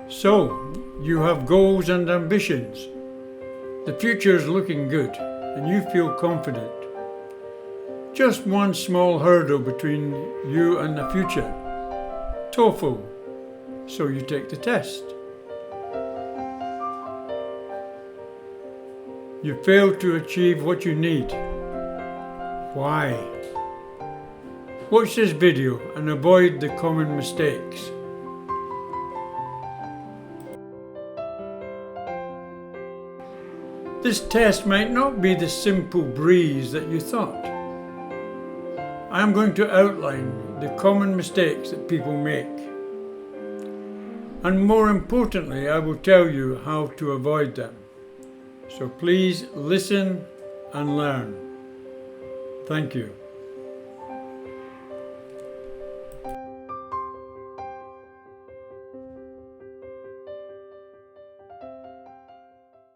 So, you have goals and ambitions. The future is looking good and you feel confident. Just one small hurdle between you and the future. TOEFL. So you take the test. You fail to achieve what you need. Why? Watch this video and avoid the common mistakes. This test might not be the simple breeze that you thought. I am going to outline the common mistakes that people make. And more importantly, I will tell you how to avoid them. So please listen and learn. Thank you.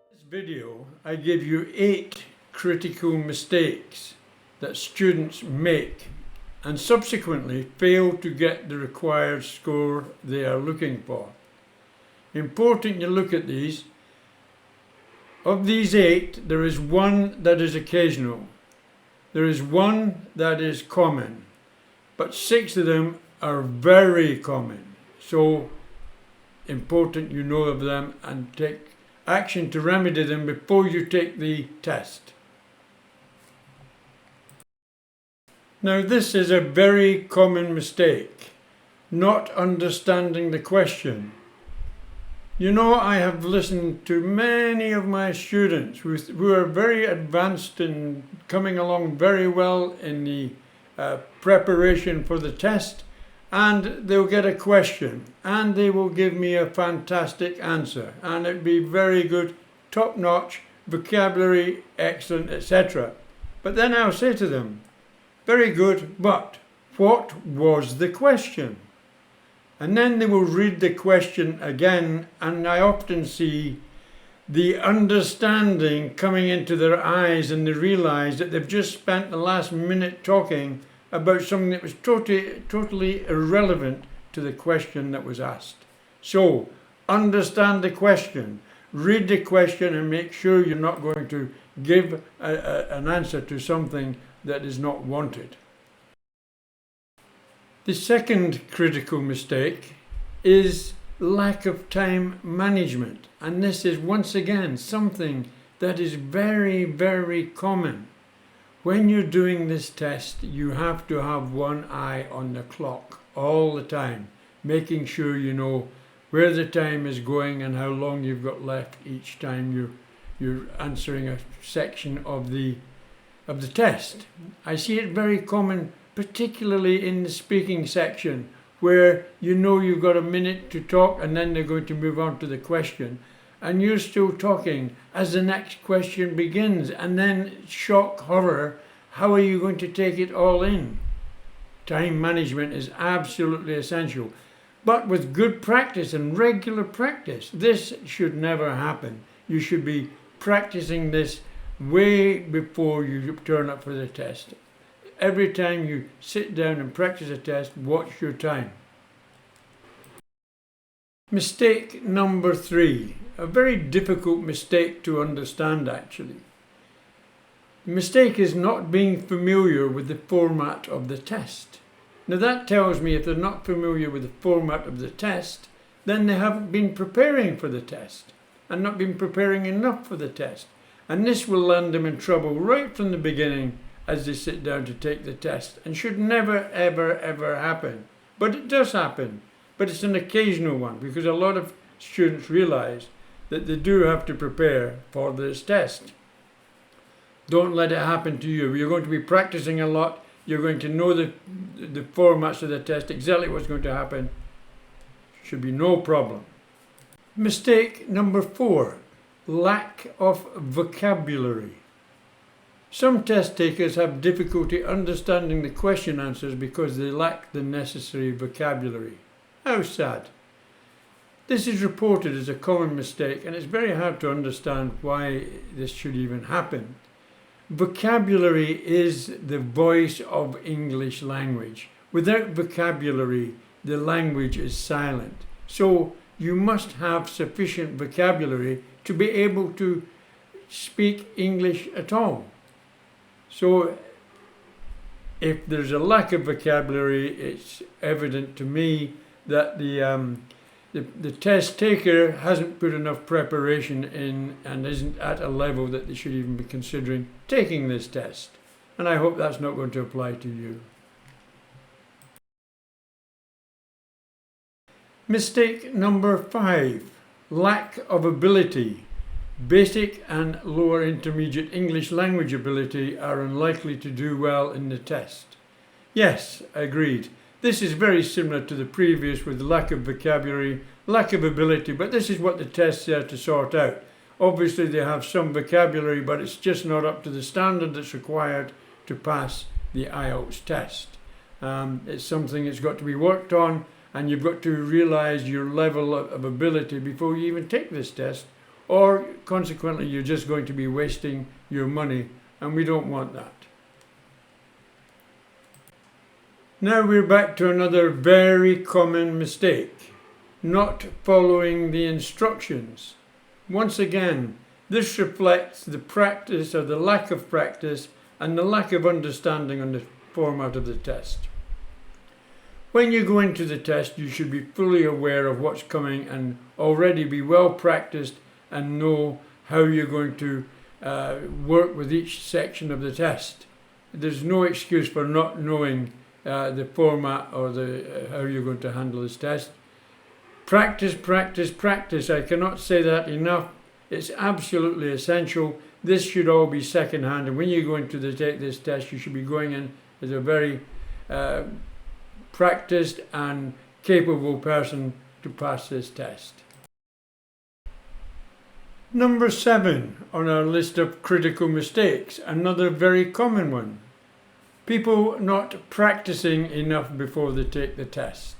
In this video, I give you 8 critical mistakes that students make and subsequently fail to get the required score they are looking for. Important you look at these. Of these 8, there is one that is occasional. There is one that is common, but 6 of them are very common. So important you know of them and take action to remedy them before you take the test. Now this is a very common mistake, not understanding the question. You know, I have listened to many of my students who are very advanced and coming along very well in the preparation for the test, and they'll get a question and they will give me a fantastic answer and it'll be very good, top-notch, vocabulary, excellent, etc. But then I'll say to them, very good, but what was the question? And then they will read the question again, and I often see the understanding coming into their eyes and they realise that they've just spent the last minute talking about something that was totally irrelevant to the question that was asked. So, understand the question, read the question and make sure you're not going to give an answer to something that is not wanted. The second critical mistake is lack of time management, and this is once again something that is very, very common. When you're doing this test, you have to have one eye on the clock all the time, making sure you know where the time is going and how long you've got left each time you're answering a section of the test. I see it very common, particularly in the speaking section, where you know you've got a minute to talk and then they're going to move on to the question and you're still talking as the next question begins, and then shock, horror, how are you going to take it all in? Time management is absolutely essential, but with good practice and regular practice, this should never happen. You should be practicing this way before you turn up for the test. Every time you sit down and practice a test, watch your time. Mistake number 3, a very difficult mistake to understand actually. The mistake is not being familiar with the format of the test. Now that tells me if they're not familiar with the format of the test, then they haven't been preparing for the test and not been preparing enough for the test. And this will land them in trouble right from the beginning as they sit down to take the test, and should never, ever, ever happen. But it does happen, but it's an occasional one because a lot of students realise that they do have to prepare for this test. Don't let it happen to you. You're going to be practicing a lot. You're going to know the formats of the test, exactly what's going to happen. Should be no problem. Mistake number 4. Lack of vocabulary. Some test takers have difficulty understanding the question answers because they lack the necessary vocabulary. How sad. This is reported as a common mistake, and it's very hard to understand why this should even happen. Vocabulary is the voice of English language. Without vocabulary, the language is silent. So you must have sufficient vocabulary to be able to speak English at all. So if there's a lack of vocabulary, it's evident to me that the test taker hasn't put enough preparation in and isn't at a level that they should even be considering taking this test. And I hope that's not going to apply to you. Mistake number 5, lack of ability. Basic and lower intermediate English language ability are unlikely to do well in the test. Yes, agreed. This is very similar to the previous with lack of vocabulary, lack of ability, but this is what the test's there to sort out. Obviously they have some vocabulary, but it's just not up to the standard that's required to pass the IELTS test. It's something that's got to be worked on, and you've got to realise your level of ability before you even take this test, or consequently you're just going to be wasting your money, and we don't want that. Now we're back to another very common mistake, not following the instructions. Once again, this reflects the practice or the lack of practice and the lack of understanding on the format of the test. When you go into the test, you should be fully aware of what's coming and already be well practiced and know how you're going to work with each section of the test. There's no excuse for not knowing the format or how you're going to handle this test. Practice, practice, practice. I cannot say that enough. It's absolutely essential. This should all be second-hand, and when you go into take this test, you should be going in as a very practiced and capable person to pass this test. Number 7 on our list of critical mistakes, another very common one. People not practicing enough before they take the test.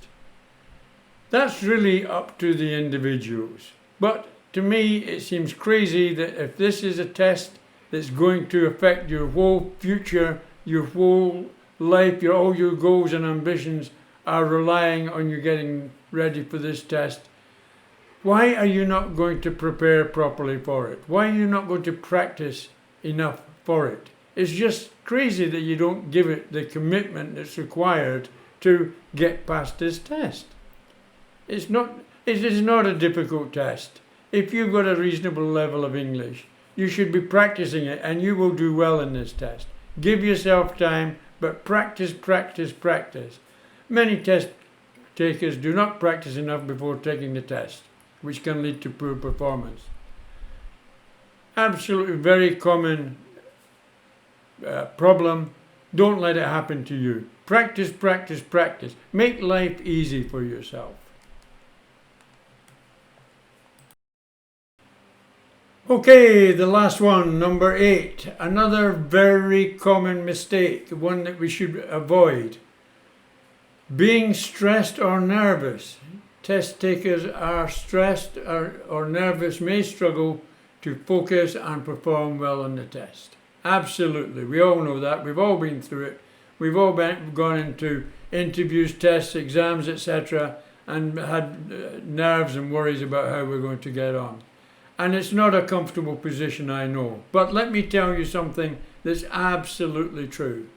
That's really up to the individuals. But to me, it seems crazy that if this is a test that's going to affect your whole future, your whole life, all your goals and ambitions are relying on you getting ready for this test, why are you not going to prepare properly for it? Why are you not going to practice enough for it? It's just crazy that you don't give it the commitment that's required to get past this test. It is not a difficult test. If you've got a reasonable level of English, you should be practicing it and you will do well in this test. Give yourself time, but practice, practice, practice. Many test takers do not practice enough before taking the test, which can lead to poor performance. Absolutely very common problem. Don't let it happen to you. Practice, practice, practice. Make life easy for yourself. Okay, the last one, number 8. Another very common mistake, one that we should avoid. Being stressed or nervous. Test takers are stressed or nervous, may struggle to focus and perform well on the test. Absolutely, we all know that. We've all been through it. We've all gone into interviews, tests, exams, etc. and had nerves and worries about how we're going to get on. And it's not a comfortable position, I know. But let me tell you something that's absolutely true.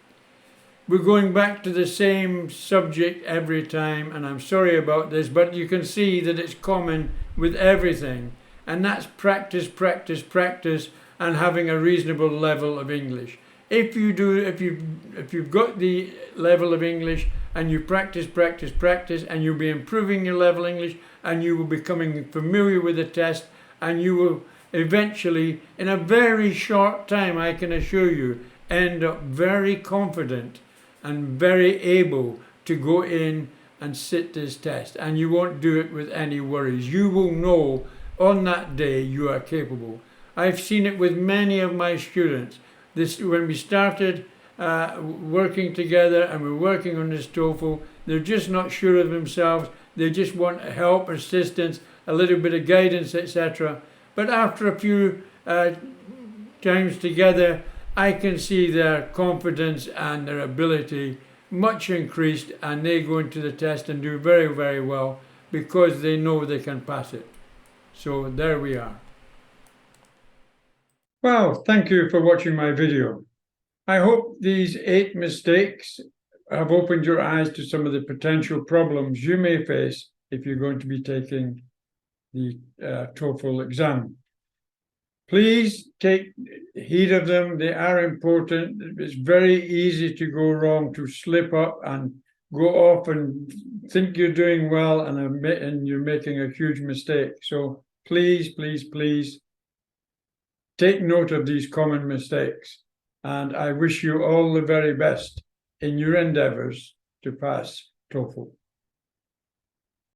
We're going back to the same subject every time, and I'm sorry about this, but you can see that it's common with everything. And that's practice, practice, practice, and having a reasonable level of English. If you've got the level of English and you practice, practice, practice, and you'll be improving your level of English, and you will be becoming familiar with the test, and you will eventually, in a very short time, I can assure you, end up very confident and very able to go in and sit this test. And you won't do it with any worries. You will know on that day you are capable. I've seen it with many of my students. When we started working together and we're working on this TOEFL, they're just not sure of themselves. They just want help, assistance, a little bit of guidance, etc. But after a few times together, I can see their confidence and their ability much increased, and they go into the test and do very, very well. because they know they can pass it. So there we are. Well, thank you for watching my video. I hope these 8 mistakes have opened your eyes to some of the potential problems you may face if you're going to be taking the TOEFL exam. Please take heed of them. They are important. It's very easy to go wrong, to slip up and go off and think you're doing well and you're making a huge mistake. So please, please, please take note of these common mistakes. And I wish you all the very best in your endeavors to pass TOEFL.